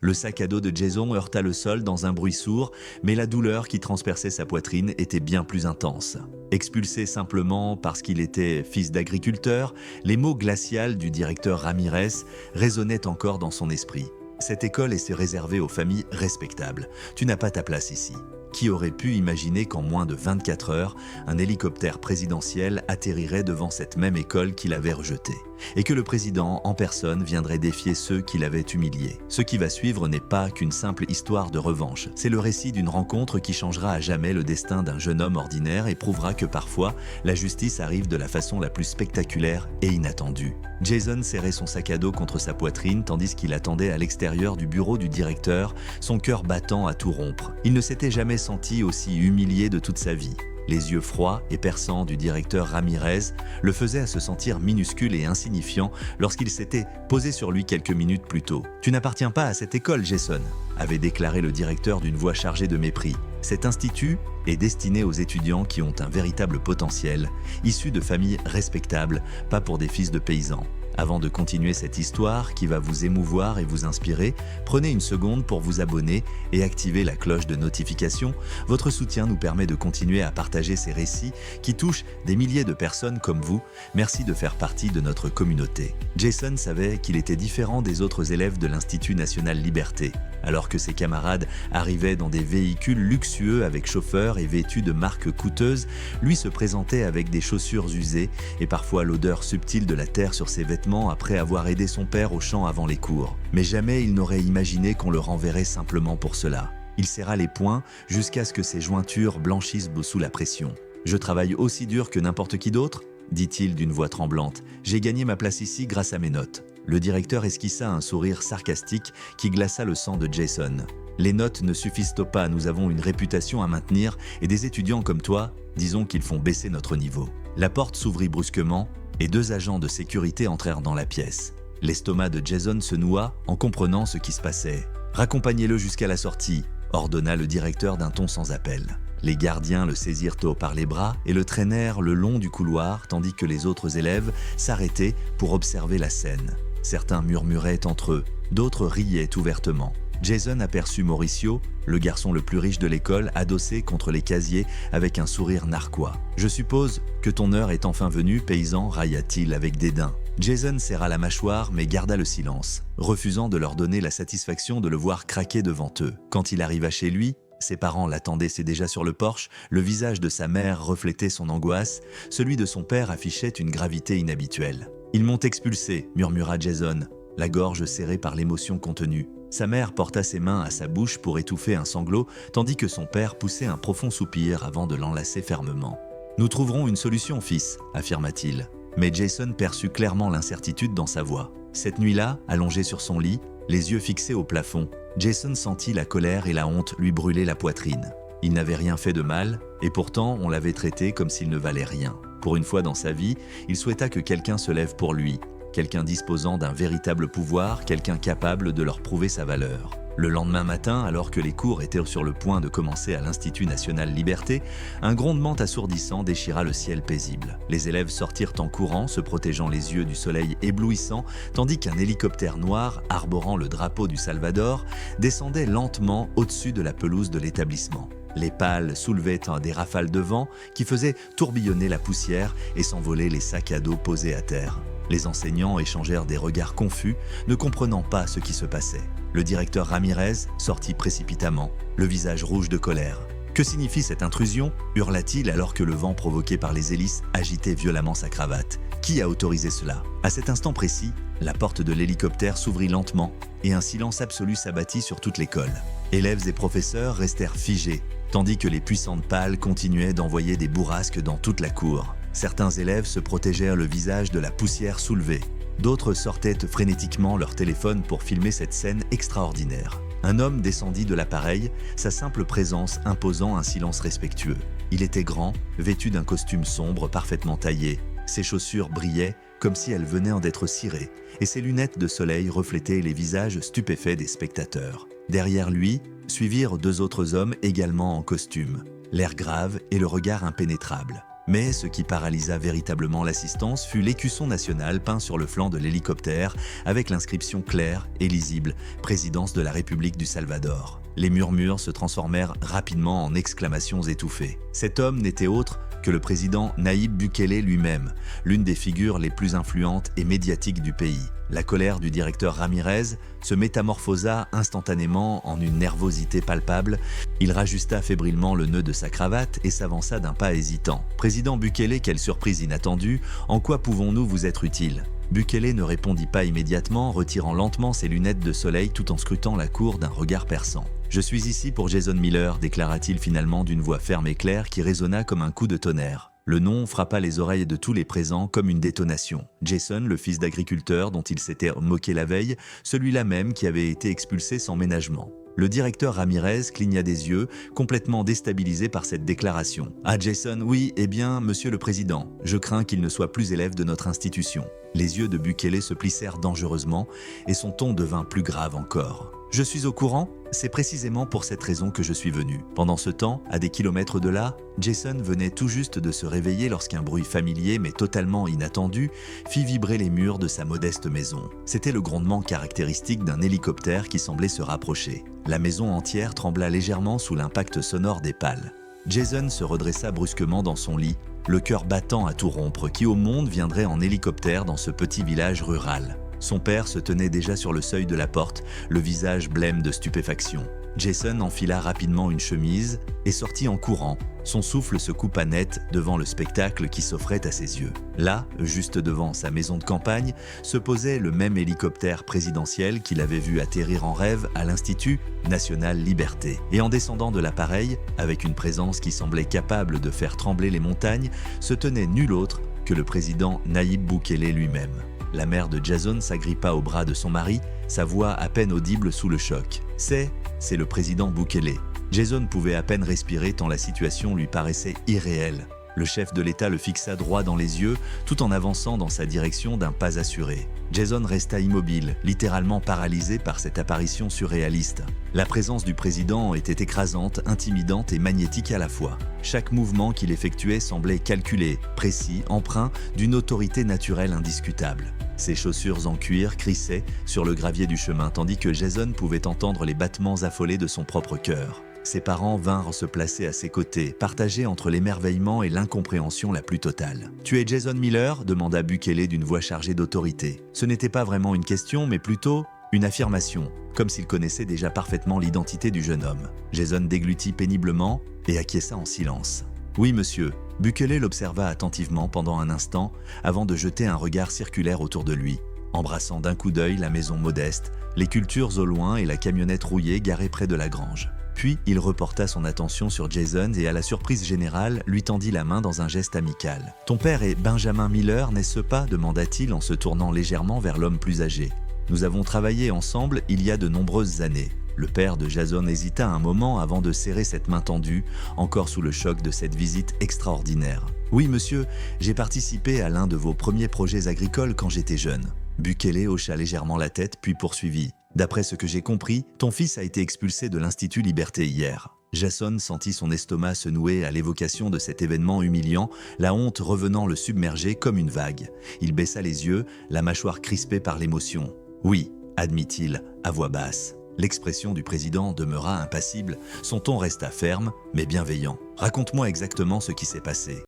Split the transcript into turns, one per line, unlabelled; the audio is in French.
Le sac à dos de Jason heurta le sol dans un bruit sourd, mais la douleur qui transperçait sa poitrine était bien plus intense. Expulsé simplement parce qu'il était fils d'agriculteur, les mots glaciaux du directeur Ramirez résonnaient encore dans son esprit. Cette école est réservée aux familles respectables. Tu n'as pas ta place ici. Qui aurait pu imaginer qu'en moins de 24 heures, un hélicoptère présidentiel atterrirait devant cette même école qu'il avait rejetée, et que le président en personne viendrait défier ceux qui l'avaient humilié. Ce qui va suivre n'est pas qu'une simple histoire de revanche. C'est le récit d'une rencontre qui changera à jamais le destin d'un jeune homme ordinaire et prouvera que parfois, la justice arrive de la façon la plus spectaculaire et inattendue. Jason serrait son sac à dos contre sa poitrine tandis qu'il attendait à l'extérieur du bureau du directeur, son cœur battant à tout rompre. Il ne s'était jamais senti aussi humilié de toute sa vie. Les yeux froids et perçants du directeur Ramirez le faisaient se sentir minuscule et insignifiant lorsqu'il s'était posé sur lui quelques minutes plus tôt. « Tu n'appartiens pas à cette école, Jason », avait déclaré le directeur d'une voix chargée de mépris. Cet institut est destiné aux étudiants qui ont un véritable potentiel, issus de familles respectables, pas pour des fils de paysans. Avant de continuer cette histoire qui va vous émouvoir et vous inspirer, prenez une seconde pour vous abonner et activer la cloche de notification. Votre soutien nous permet de continuer à partager ces récits qui touchent des milliers de personnes comme vous. Merci de faire partie de notre communauté. Jason savait qu'il était différent des autres élèves de l'Institut National Liberté. Alors que ses camarades arrivaient dans des véhicules luxueux avec chauffeur et vêtus de marques coûteuses, lui se présentait avec des chaussures usées et parfois l'odeur subtile de la terre sur ses vêtements après avoir aidé son père au champ avant les cours. Mais jamais il n'aurait imaginé qu'on le renverrait simplement pour cela. Il serra les poings jusqu'à ce que ses jointures blanchissent sous la pression. « Je travaille aussi dur que n'importe qui d'autre ?» dit-il d'une voix tremblante. « J'ai gagné ma place ici grâce à mes notes. » Le directeur esquissa un sourire sarcastique qui glaça le sang de Jason. « Les notes ne suffisent pas, nous avons une réputation à maintenir et des étudiants comme toi, disons qu'ils font baisser notre niveau. » La porte s'ouvrit brusquement et 2 agents de sécurité entrèrent dans la pièce. L'estomac de Jason se noua en comprenant ce qui se passait. « Raccompagnez-le jusqu'à la sortie », ordonna le directeur d'un ton sans appel. Les gardiens le saisirent par les bras et le traînèrent le long du couloir tandis que les autres élèves s'arrêtaient pour observer la scène. Certains murmuraient entre eux, d'autres riaient ouvertement. Jason aperçut Mauricio, le garçon le plus riche de l'école, adossé contre les casiers avec un sourire narquois. « Je suppose que ton heure est enfin venue, paysan », railla-t-il avec dédain. Jason serra la mâchoire mais garda le silence, refusant de leur donner la satisfaction de le voir craquer devant eux. Quand il arriva chez lui, ses parents l'attendaient déjà sur le porche, le visage de sa mère reflétait son angoisse, celui de son père affichait une gravité inhabituelle. « Ils m'ont expulsé », murmura Jason, la gorge serrée par l'émotion contenue. Sa mère porta ses mains à sa bouche pour étouffer un sanglot, tandis que son père poussait un profond soupir avant de l'enlacer fermement. « Nous trouverons une solution, fils », affirma-t-il. Mais Jason perçut clairement l'incertitude dans sa voix. Cette nuit-là, allongé sur son lit, les yeux fixés au plafond, Jason sentit la colère et la honte lui brûler la poitrine. Il n'avait rien fait de mal, et pourtant on l'avait traité comme s'il ne valait rien. Pour une fois dans sa vie, il souhaita que quelqu'un se lève pour lui, quelqu'un disposant d'un véritable pouvoir, quelqu'un capable de leur prouver sa valeur. Le lendemain matin, alors que les cours étaient sur le point de commencer à l'Institut National Liberté, un grondement assourdissant déchira le ciel paisible. Les élèves sortirent en courant, se protégeant les yeux du soleil éblouissant, tandis qu'un hélicoptère noir, arborant le drapeau du Salvador, descendait lentement au-dessus de la pelouse de l'établissement. Les pales soulevaient des rafales de vent qui faisaient tourbillonner la poussière et s'envoler les sacs à dos posés à terre. Les enseignants échangèrent des regards confus, ne comprenant pas ce qui se passait. Le directeur Ramirez sortit précipitamment, le visage rouge de colère. « Que signifie cette intrusion » hurla-t-il alors que le vent provoqué par les hélices agitait violemment sa cravate. « Qui a autorisé cela ?» À cet instant précis, la porte de l'hélicoptère s'ouvrit lentement et un silence absolu s'abattit sur toute l'école. Élèves et professeurs restèrent figés, tandis que les puissantes pales continuaient d'envoyer des bourrasques dans toute la cour. Certains élèves se protégèrent le visage de la poussière soulevée. D'autres sortaient frénétiquement leur téléphone pour filmer cette scène extraordinaire. Un homme descendit de l'appareil, sa simple présence imposant un silence respectueux. Il était grand, vêtu d'un costume sombre parfaitement taillé. Ses chaussures brillaient comme si elles venaient d'être cirées, et ses lunettes de soleil reflétaient les visages stupéfaits des spectateurs. Derrière lui, suivirent 2 autres hommes également en costume, l'air grave et le regard impénétrable. Mais ce qui paralysa véritablement l'assistance fut l'écusson national peint sur le flanc de l'hélicoptère avec l'inscription claire et lisible « Présidence de la République du Salvador ». Les murmures se transformèrent rapidement en exclamations étouffées. Cet homme n'était autre que le président Nayib Bukele lui-même, l'une des figures les plus influentes et médiatiques du pays. La colère du directeur Ramirez se métamorphosa instantanément en une nervosité palpable. Il rajusta fébrilement le nœud de sa cravate et s'avança d'un pas hésitant. « Président Bukele, quelle surprise inattendue, en quoi pouvons-nous vous être utiles ?» Bukele ne répondit pas immédiatement, retirant lentement ses lunettes de soleil tout en scrutant la cour d'un regard perçant. « Je suis ici pour Jason Miller », déclara-t-il finalement d'une voix ferme et claire qui résonna comme un coup de tonnerre. Le nom frappa les oreilles de tous les présents comme une détonation. Jason, le fils d'agriculteur dont il s'était moqué la veille, celui-là même qui avait été expulsé sans ménagement. Le directeur Ramirez cligna des yeux, complètement déstabilisé par cette déclaration. « Ah Jason, oui, eh bien, monsieur le président, je crains qu'il ne soit plus élève de notre institution. » Les yeux de Bukele se plissèrent dangereusement et son ton devint plus grave encore. « Je suis au courant, c'est précisément pour cette raison que je suis venu. » Pendant ce temps, à des kilomètres de là, Jason venait tout juste de se réveiller lorsqu'un bruit familier mais totalement inattendu fit vibrer les murs de sa modeste maison. C'était le grondement caractéristique d'un hélicoptère qui semblait se rapprocher. La maison entière trembla légèrement sous l'impact sonore des pales. Jason se redressa brusquement dans son lit, le cœur battant à tout rompre. Qui au monde viendrait en hélicoptère dans ce petit village rural ? Son père se tenait déjà sur le seuil de la porte, le visage blême de stupéfaction. Jason enfila rapidement une chemise et sortit en courant. Son souffle se coupa net devant le spectacle qui s'offrait à ses yeux. Là, juste devant sa maison de campagne, se posait le même hélicoptère présidentiel qu'il avait vu atterrir en rêve à l'Institut National Liberté. Et en descendant de l'appareil, avec une présence qui semblait capable de faire trembler les montagnes, se tenait nul autre que le président Nayib Bukele lui-même. La mère de Jason s'agrippa au bras de son mari, sa voix à peine audible sous le choc. « C'est le président Bukele. » Jason pouvait à peine respirer tant la situation lui paraissait irréelle. Le chef de l'État le fixa droit dans les yeux, tout en avançant dans sa direction d'un pas assuré. Jason resta immobile, littéralement paralysé par cette apparition surréaliste. La présence du président était écrasante, intimidante et magnétique à la fois. Chaque mouvement qu'il effectuait semblait calculé, précis, empreint d'une autorité naturelle indiscutable. Ses chaussures en cuir crissaient sur le gravier du chemin, tandis que Jason pouvait entendre les battements affolés de son propre cœur. Ses parents vinrent se placer à ses côtés, partagés entre l'émerveillement et l'incompréhension la plus totale. « Tu es Jason Miller ?» demanda Bukele d'une voix chargée d'autorité. Ce n'était pas vraiment une question, mais plutôt une affirmation, comme s'il connaissait déjà parfaitement l'identité du jeune homme. Jason déglutit péniblement et acquiesça en silence. « Oui, monsieur. » Bukele l'observa attentivement pendant un instant avant de jeter un regard circulaire autour de lui, embrassant d'un coup d'œil la maison modeste, les cultures au loin et la camionnette rouillée garée près de la grange. Puis il reporta son attention sur Jason et à la surprise générale, lui tendit la main dans un geste amical. « Ton père est Benjamin Miller, n'est-ce pas ?» demanda-t-il en se tournant légèrement vers l'homme plus âgé. « Nous avons travaillé ensemble il y a de nombreuses années. » Le père de Jason hésita un moment avant de serrer cette main tendue, encore sous le choc de cette visite extraordinaire. « Oui, monsieur, j'ai participé à l'un de vos premiers projets agricoles quand j'étais jeune. » Bukele hocha légèrement la tête puis poursuivit. « D'après ce que j'ai compris, ton fils a été expulsé de l'Institut Liberté hier. » Jason sentit son estomac se nouer à l'évocation de cet événement humiliant, la honte revenant le submerger comme une vague. Il baissa les yeux, la mâchoire crispée par l'émotion. « Oui, » admit-il, à voix basse. L'expression du président demeura impassible, son ton resta ferme, mais bienveillant. « Raconte-moi exactement ce qui s'est passé. »